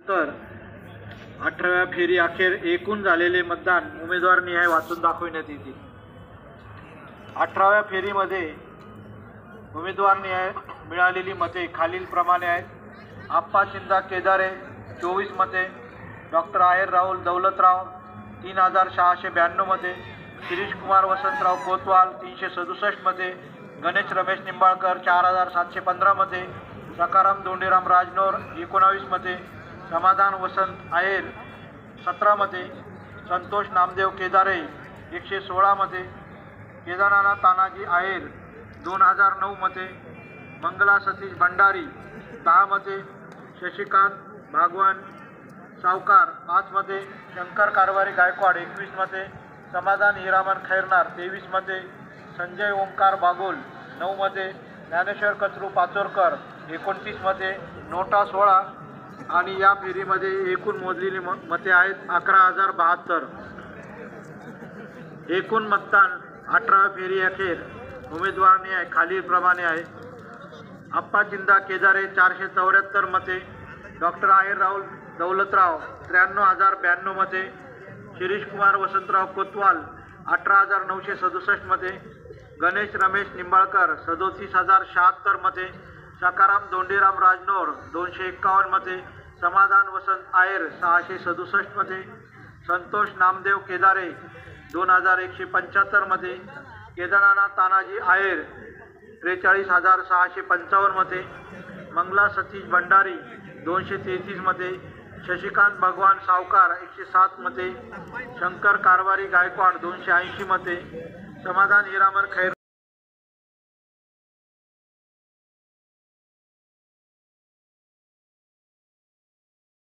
तर 18व्या फेरी अखेर एकूण झालेले मतदान उमेदवार निहाय वाचून दाखविण्यात येतील। 18व्या फेरीमध्ये उमेदवार निहाय मिळालेली मते खालीलप्रमाणे आहेत। आप्पा चिंदा केदारे 24 मते, डॉक्टर आहेर राहुल दौलतराव 3692 मते, शिरीष कुमार वसंतराव कोतवाल 367 मते, गणेश रमेश निंबाळकर 4715 मते, सकाराम धोंडीराम राजनोर 19 मते, समाधान वसंत आहेर 17 मते, संतोष नामदेव केदारे 116 मते, केदारनाथ तानाजी आहेर 2009 मते, मंगला सतीश भंडारी 10 मते, शशिकांत भागवान सावकार 5 मते, शंकर कारवारी गायकवाड 21 मते, समाधान हिरामन खैरनार 23 मते, संजय ओंकार बागोल 9 मते, ज्ञानेश्वर कचरू पाचोरकर 29 मते, नोटा 16 आणि या फेरीमध्ये एकूण मोजलेली मते आहेत 11,072। एकूण मतदान 18व्या फेरी अखेर उमेदवारांनी खालीलप्रमाणे आहे। आप्पा चिंदा केदारे 474 मते, डॉक्टर आहेर राहुल दौलतराव 93,092 मते, शिरीष कुमार वसंतराव कोतवाल 18,967 मते, गणेश रमेश निंबाळकर 37,076 मते, सकाराम धोंडीराम राजनोर 251 मते, समाधान वसंत आहेर 667 मते, संतोष नामदेव केदारे 2175 मते, केदारनाथ तानाजी आहेर 43,655 मते, मंगला सतीश भंडारी 233 मते, शशिकांत भगवान सावकार 107 मते, शंकर कारवारी गायकवाड 280 मते, समाधान हिरामन खैर